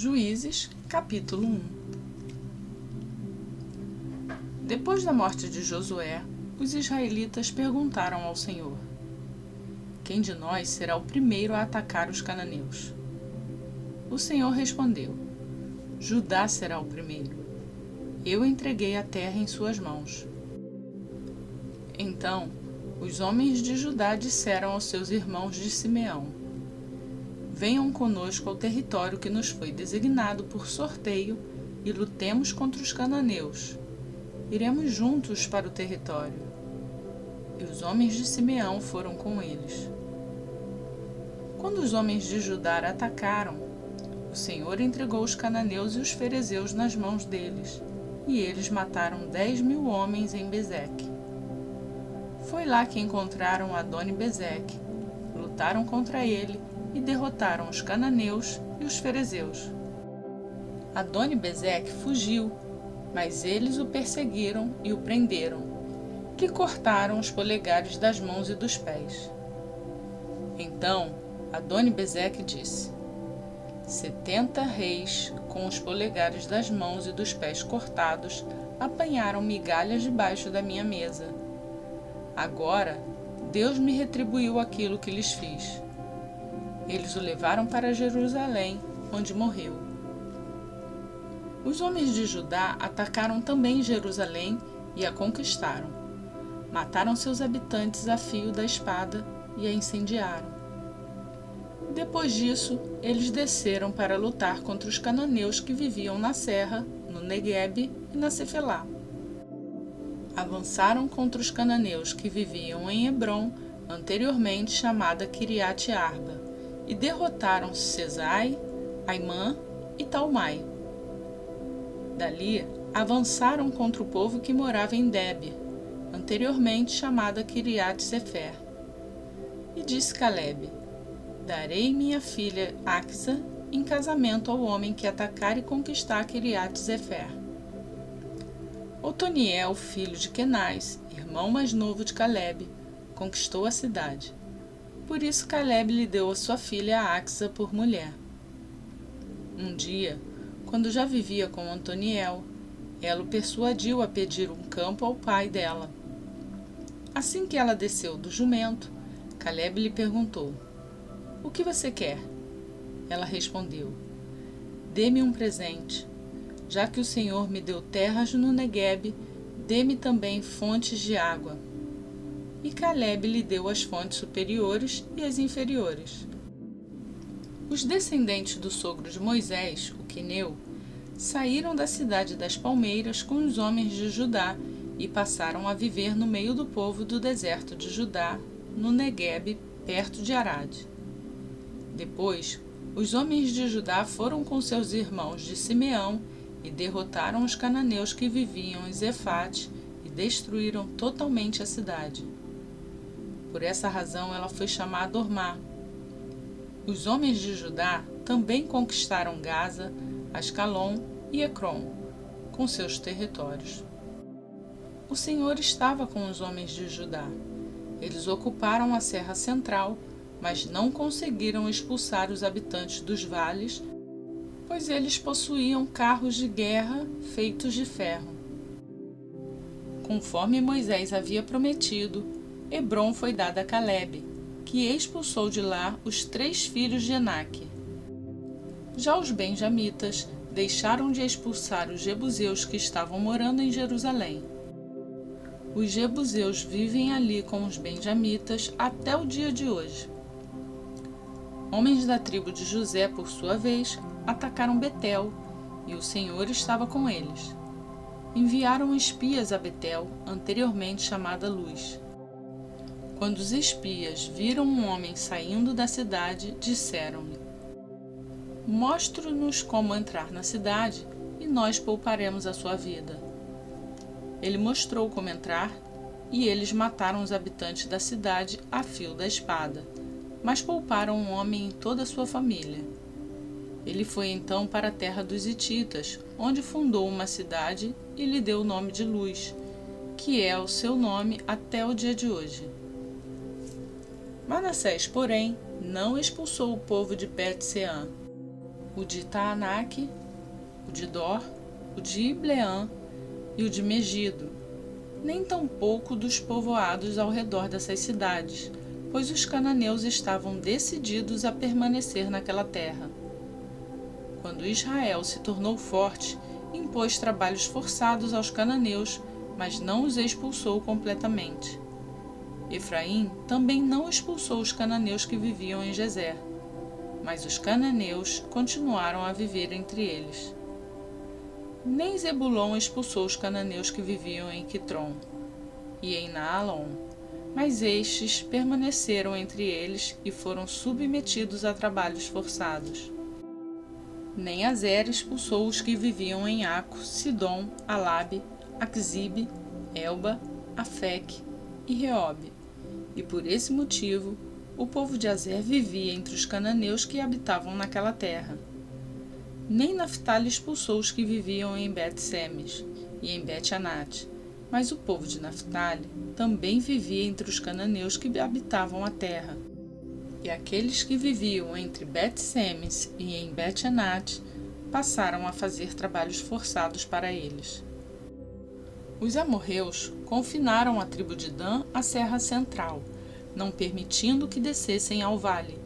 Juízes, capítulo 1. Depois da morte de Josué, os israelitas perguntaram ao Senhor: quem de nós será o primeiro a atacar os cananeus? O Senhor respondeu: Judá será o primeiro. Eu entreguei a terra em suas mãos. Então, os homens de Judá disseram aos seus irmãos de Simeão: venham conosco ao território que nos foi designado por sorteio e lutemos contra os cananeus. Iremos juntos para o território. E os homens de Simeão foram com eles. Quando os homens de Judá atacaram, o Senhor entregou os cananeus e os ferezeus nas mãos deles, e eles mataram 10.000 homens em Bezeque. Foi lá que encontraram Adoni-Bezeque, lutaram contra ele e derrotaram os cananeus e os ferezeus. Adoni-Bezeque fugiu, mas eles o perseguiram e o prenderam. Lhe cortaram os polegares das mãos e dos pés. Então Adoni-Bezeque disse: 70 reis com os polegares das mãos e dos pés cortados apanharam migalhas debaixo da minha mesa. Agora Deus me retribuiu aquilo que lhes fiz. Eles o levaram para Jerusalém, onde morreu. Os homens de Judá atacaram também Jerusalém e a conquistaram. Mataram seus habitantes a fio da espada e a incendiaram. Depois disso, eles desceram para lutar contra os cananeus que viviam na serra, no Neguebe e na Cefelá. Avançaram contra os cananeus que viviam em Hebrom, anteriormente chamada Quiriate Arba, e derrotaram Sesai, Aimã e Talmai. Dali, avançaram contra o povo que morava em Debe, anteriormente chamada Quiriate Sefer. E disse Calebe: darei minha filha Axa em casamento ao homem que atacar e conquistar Quiriate Sefer. Otoniel, filho de Quenaz, irmão mais novo de Calebe, conquistou a cidade. Por isso Calebe lhe deu a sua filha Axa por mulher. Um dia, quando já vivia com Otoniel, ela o persuadiu a pedir um campo ao pai dela. Assim que ela desceu do jumento, Calebe lhe perguntou: o que você quer? Ela respondeu: dê-me um presente. Já que o Senhor me deu terras no Neguebe, dê-me também fontes de água. E Calebe lhe deu as fontes superiores e as inferiores. Os descendentes do sogro de Moisés, o queneu, saíram da cidade das palmeiras com os homens de Judá e passaram a viver no meio do povo do deserto de Judá, no Neguebe, perto de Arade. Depois, os homens de Judá foram com seus irmãos de Simeão e derrotaram os cananeus que viviam em Zefate e destruíram totalmente a cidade. Por essa razão ela foi chamada Ormá. Os homens de Judá também conquistaram Gaza, Ascalon e Ecrom, com seus territórios. O Senhor estava com os homens de Judá. Eles ocuparam a Serra Central, mas não conseguiram expulsar os habitantes dos vales, pois eles possuíam carros de guerra feitos de ferro. Conforme Moisés havia prometido, Hebrom foi dada a Calebe, que expulsou de lá os 3 filhos de Enaque. Já os benjamitas deixaram de expulsar os jebuseus que estavam morando em Jerusalém. Os jebuseus vivem ali com os benjamitas até o dia de hoje. Homens da tribo de José, por sua vez, atacaram Betel, e o Senhor estava com eles. Enviaram espias a Betel, anteriormente chamada Luz. Quando os espias viram um homem saindo da cidade, disseram-lhe: mostre-nos como entrar na cidade, e nós pouparemos a sua vida. Ele mostrou como entrar, e eles mataram os habitantes da cidade a fio da espada, mas pouparam um homem e toda a sua família. Ele foi então para a terra dos Hititas, onde fundou uma cidade e lhe deu o nome de Luz, que é o seu nome até o dia de hoje. Manassés, porém, não expulsou o povo de Bet-Seã. o de Taanaque, o de Dor, o de Ibleã e o de Megido, nem tampouco dos povoados ao redor dessas cidades, pois os cananeus estavam decididos a permanecer naquela terra. Quando Israel se tornou forte, impôs trabalhos forçados aos cananeus, mas não os expulsou completamente. Efraim também não expulsou os cananeus que viviam em Gezer, mas os cananeus continuaram a viver entre eles. Nem Zebulon expulsou os cananeus que viviam em Quitron e em Naalon, mas estes permaneceram entre eles e foram submetidos a trabalhos forçados. Nem Azer expulsou os que viviam em Aco, Sidom, Alabe, Aquizibe, Elba, Afec e Reobe, e por esse motivo o povo de Azer vivia entre os cananeus que habitavam naquela terra. Nem Naftali expulsou os que viviam em Bet-Semes e em Bet-Anate, mas o povo de Naftali também vivia entre os cananeus que habitavam a terra. E aqueles que viviam entre Bet-Semes e em Bet-Anate passaram a fazer trabalhos forçados para eles. Os amorreus confinaram a tribo de Dan à serra central, não permitindo que descessem ao vale.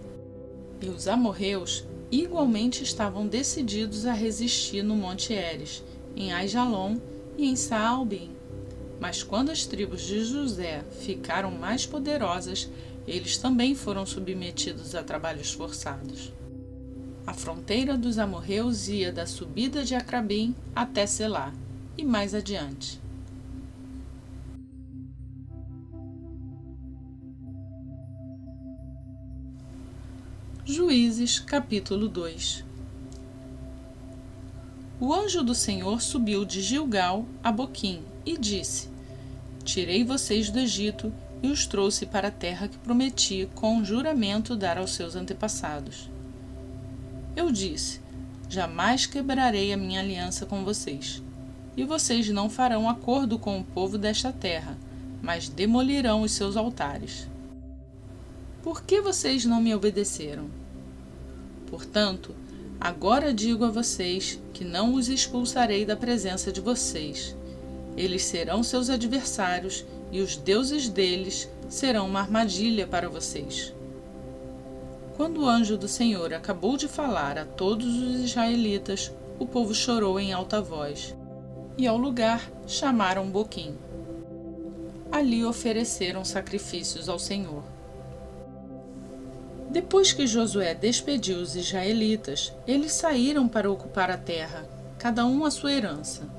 E os amorreus igualmente estavam decididos a resistir no Monte Heres, em Aijalon e em Saalbim. Mas quando as tribos de José ficaram mais poderosas, eles também foram submetidos a trabalhos forçados. A fronteira dos amorreus ia da subida de Acrabim até Selá, e mais adiante. Juízes, capítulo 2. O anjo do Senhor subiu de Gilgal a Boquim e disse: Tirei vocês do Egito e os trouxe para a terra que prometi com juramento dar aos seus antepassados. Eu disse: Jamais quebrarei a minha aliança com vocês, e vocês não farão acordo com o povo desta terra, mas demolirão os seus altares. Por que vocês não me obedeceram? Portanto, agora digo a vocês que não os expulsarei da presença de vocês. Eles serão seus adversários e os deuses deles serão uma armadilha para vocês. Quando o anjo do Senhor acabou de falar a todos os israelitas, o povo chorou em alta voz, e ao lugar chamaram Boquim. Ali ofereceram sacrifícios ao Senhor. Depois que Josué despediu os israelitas, eles saíram para ocupar a terra, cada um a sua herança.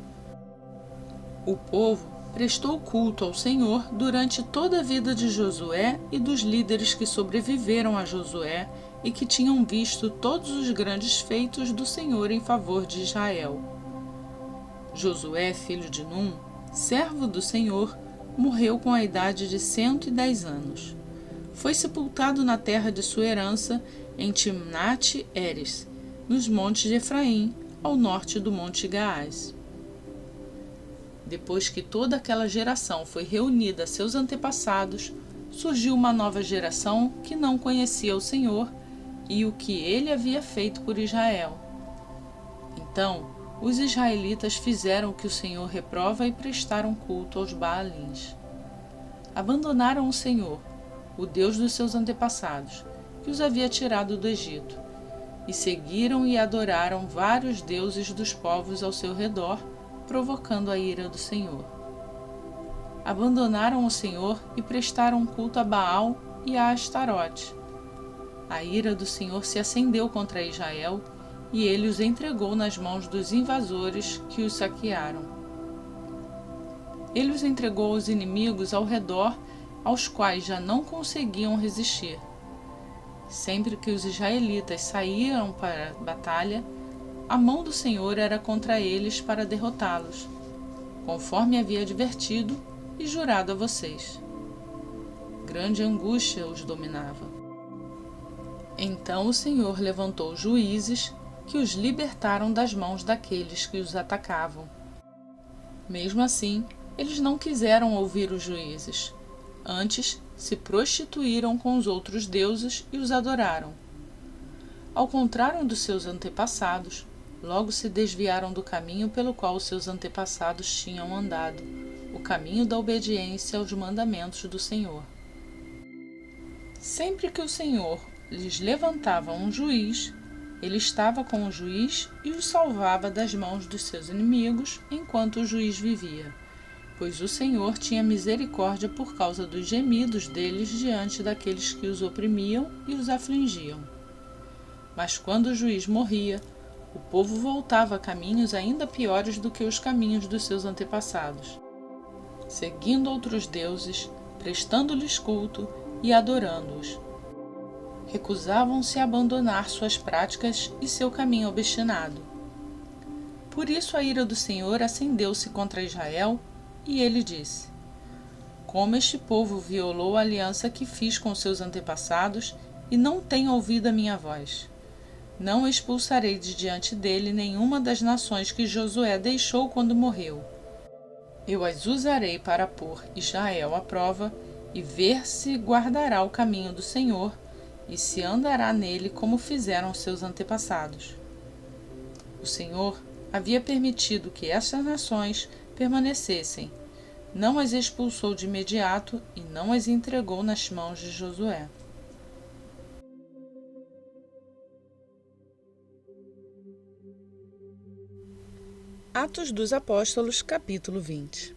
O povo prestou culto ao Senhor durante toda a vida de Josué e dos líderes que sobreviveram a Josué e que tinham visto todos os grandes feitos do Senhor em favor de Israel. Josué, filho de Num, servo do Senhor, morreu com a idade de 110 anos. Foi sepultado na terra de sua herança, em Timnate-Heres, nos montes de Efraim, ao norte do Monte Gaás. Depois que toda aquela geração foi reunida a seus antepassados, surgiu uma nova geração que não conhecia o Senhor e o que ele havia feito por Israel. Então, os israelitas fizeram o que o Senhor reprova e prestaram culto aos Baalins. Abandonaram o Senhor, o Deus dos seus antepassados, que os havia tirado do Egito, e seguiram e adoraram vários deuses dos povos ao seu redor, provocando a ira do Senhor. Abandonaram o Senhor e prestaram culto a Baal e a Astarote. A ira do Senhor se acendeu contra Israel, e ele os entregou nas mãos dos invasores que os saquearam. Ele os entregou aos inimigos ao redor, aos quais já não conseguiam resistir. Sempre que os israelitas saíam para a batalha, a mão do Senhor era contra eles para derrotá-los, conforme havia advertido e jurado a vocês. Grande angústia os dominava. Então o Senhor levantou juízes que os libertaram das mãos daqueles que os atacavam. Mesmo assim, eles não quiseram ouvir os juízes. Antes, se prostituíram com os outros deuses e os adoraram. Ao contrário dos seus antepassados, logo se desviaram do caminho pelo qual os seus antepassados tinham andado, o caminho da obediência aos mandamentos do Senhor. Sempre que o Senhor lhes levantava um juiz, ele estava com o juiz e os salvava das mãos dos seus inimigos enquanto o juiz vivia, pois o Senhor tinha misericórdia por causa dos gemidos deles diante daqueles que os oprimiam e os afligiam. Mas quando o juiz morria, o povo voltava a caminhos ainda piores do que os caminhos dos seus antepassados, seguindo outros deuses, prestando-lhes culto e adorando-os. Recusavam-se a abandonar suas práticas e seu caminho obstinado. Por isso a ira do Senhor acendeu-se contra Israel, e ele disse: Como este povo violou a aliança que fiz com seus antepassados e não tem ouvido a minha voz. Não expulsarei de diante dele nenhuma das nações que Josué deixou quando morreu. Eu as usarei para pôr Israel à prova e ver se guardará o caminho do Senhor e se andará nele como fizeram seus antepassados. O Senhor havia permitido que estas nações permanecessem, não as expulsou de imediato e não as entregou nas mãos de Josué. Atos dos Apóstolos, capítulo 20.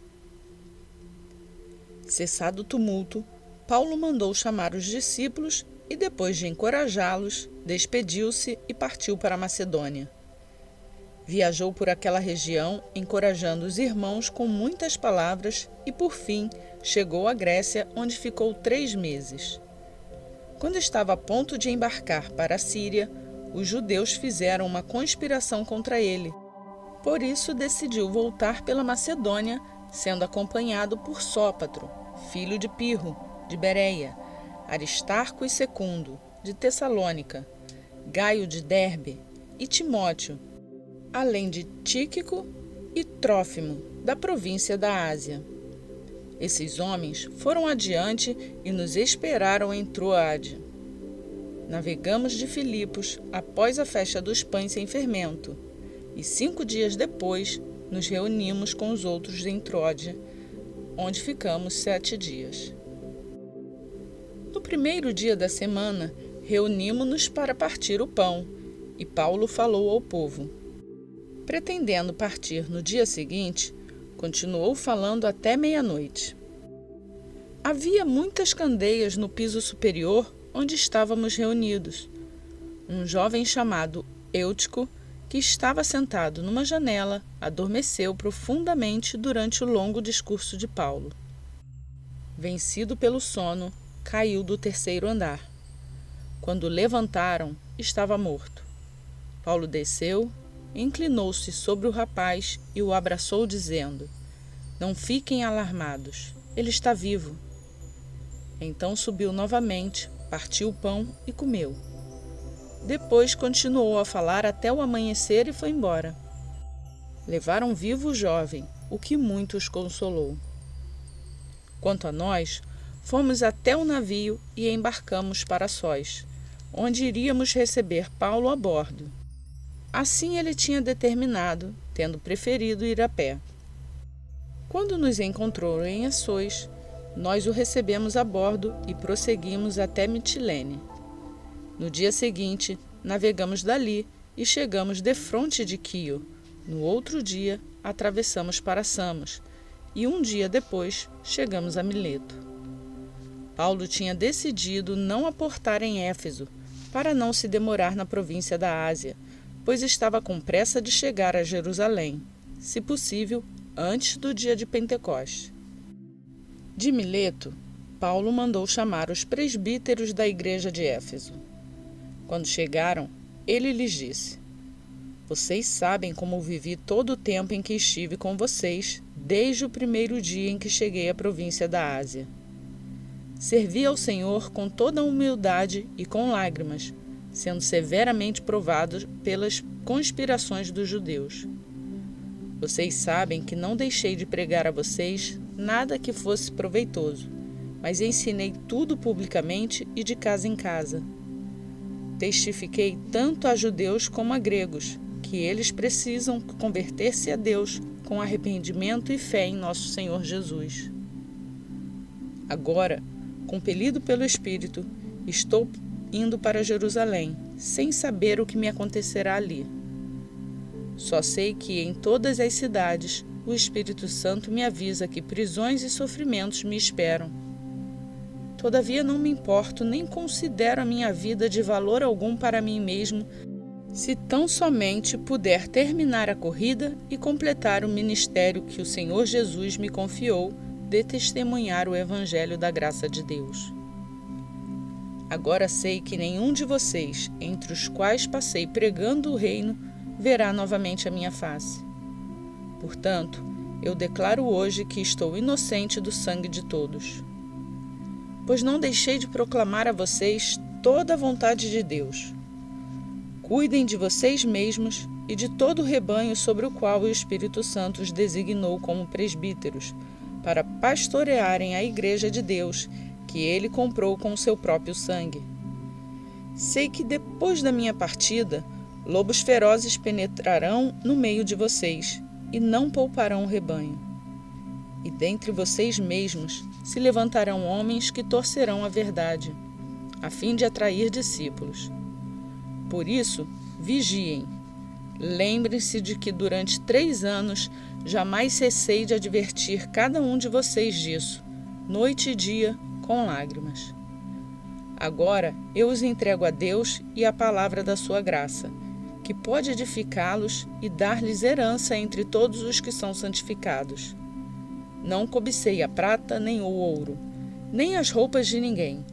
Cessado o tumulto, Paulo mandou chamar os discípulos e, depois de encorajá-los, despediu-se e partiu para a Macedônia. Viajou por aquela região, encorajando os irmãos com muitas palavras e, por fim, chegou à Grécia, onde ficou 3 meses. Quando estava a ponto de embarcar para a Síria, os judeus fizeram uma conspiração contra ele. Por isso decidiu voltar pela Macedônia, sendo acompanhado por Sópatro, filho de Pirro, de Bereia, Aristarco e Secundo, de Tessalônica, Gaio de Derbe e Timóteo, além de Tíquico e Trófimo, da província da Ásia. Esses homens foram adiante e nos esperaram em Troade. Navegamos de Filipos após a festa dos pães sem fermento, e 5 dias depois nos reunimos com os outros em Troade, onde ficamos 7 dias. No primeiro dia da semana, reunimos-nos para partir o pão, e Paulo falou ao povo. Pretendendo partir no dia seguinte, continuou falando até meia-noite. Havia muitas candeias no piso superior onde estávamos reunidos. Um jovem chamado Eutico, que estava sentado numa janela, adormeceu profundamente durante o longo discurso de Paulo. Vencido pelo sono, caiu do 3º andar. Quando levantaram, estava morto. Paulo desceu, inclinou-se sobre o rapaz e o abraçou, dizendo: Não fiquem alarmados, ele está vivo. Então subiu novamente, partiu o pão e comeu. Depois continuou a falar até o amanhecer e foi embora. Levaram vivo o jovem, o que muito os consolou. Quanto a nós, fomos até o navio e embarcamos para Sós, onde iríamos receber Paulo a bordo. Assim ele tinha determinado, tendo preferido ir a pé. Quando nos encontrou em Assos, nós o recebemos a bordo e prosseguimos até Mitilene. No dia seguinte, navegamos dali e chegamos defronte de Quio. No outro dia, atravessamos para Samos e 1 dia depois chegamos a Mileto. Paulo tinha decidido não aportar em Éfeso, para não se demorar na província da Ásia, pois estava com pressa de chegar a Jerusalém, se possível, antes do dia de Pentecoste. De Mileto, Paulo mandou chamar os presbíteros da igreja de Éfeso. Quando chegaram, ele lhes disse: Vocês sabem como vivi todo o tempo em que estive com vocês, desde o primeiro dia em que cheguei à província da Ásia. Servi ao Senhor com toda a humildade e com lágrimas, sendo severamente provado pelas conspirações dos judeus. Vocês sabem que não deixei de pregar a vocês nada que fosse proveitoso, mas ensinei tudo publicamente e de casa em casa. testifiquei tanto a judeus como a gregos que eles precisam converter-se a Deus com arrependimento e fé em nosso Senhor Jesus. Agora, compelido pelo Espírito, estou indo para Jerusalém, sem saber o que me acontecerá ali. Só sei que em todas as cidades o Espírito Santo me avisa que prisões e sofrimentos me esperam. Todavia não me importo nem considero a minha vida de valor algum para mim mesmo, se tão somente puder terminar a corrida e completar o ministério que o Senhor Jesus me confiou de testemunhar o Evangelho da graça de Deus. Agora sei que nenhum de vocês, entre os quais passei pregando o reino, verá novamente a minha face. Portanto, eu declaro hoje que estou inocente do sangue de todos. Pois não deixei de proclamar a vocês toda a vontade de Deus. Cuidem de vocês mesmos e de todo o rebanho sobre o qual o Espírito Santo os designou como presbíteros, para pastorearem a igreja de Deus, que ele comprou com o seu próprio sangue. Sei que depois da minha partida, lobos ferozes penetrarão no meio de vocês e não pouparão o rebanho. E dentre vocês mesmos se levantarão homens que torcerão a verdade, a fim de atrair discípulos. Por isso, vigiem. Lembrem-se de que durante 3 anos jamais cessei de advertir cada um de vocês disso, noite e dia, com lágrimas. Agora eu os entrego a Deus e à palavra da sua graça, que pode edificá-los e dar-lhes herança entre todos os que são santificados. Não cobicei a prata nem o ouro, nem as roupas de ninguém.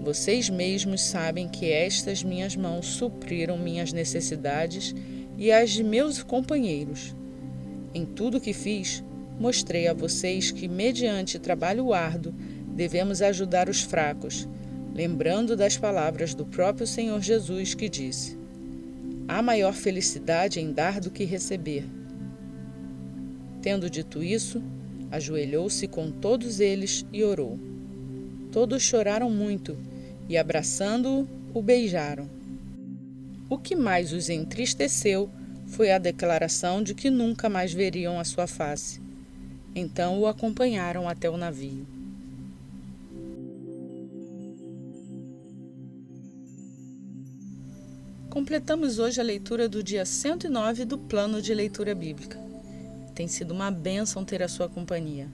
Vocês mesmos sabem que estas minhas mãos supriram minhas necessidades e as de meus companheiros. Em tudo que fiz, mostrei a vocês que, mediante trabalho árduo, devemos ajudar os fracos, lembrando das palavras do próprio Senhor Jesus que disse: há maior felicidade em dar do que receber. Tendo dito isso, ajoelhou-se com todos eles e orou. Todos choraram muito e, abraçando-o, o beijaram. O que mais os entristeceu foi a declaração de que nunca mais veriam a sua face. Então o acompanharam até o navio. Completamos hoje a leitura do dia 109 do Plano de Leitura Bíblica. Tem sido uma bênção ter a sua companhia.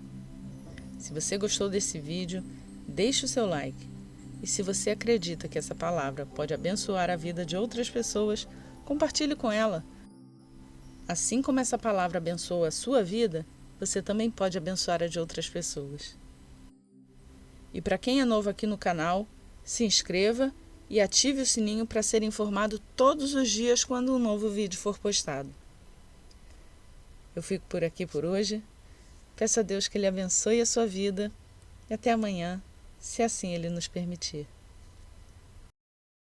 Se você gostou desse vídeo, deixe o seu like. E se você acredita que essa palavra pode abençoar a vida de outras pessoas, compartilhe com ela. Assim como essa palavra abençoa a sua vida, você também pode abençoar a de outras pessoas. E para quem é novo aqui no canal, se inscreva e ative o sininho para ser informado todos os dias quando um novo vídeo for postado. Eu fico por aqui por hoje. Peço a Deus que Ele abençoe a sua vida e até amanhã, se assim Ele nos permitir.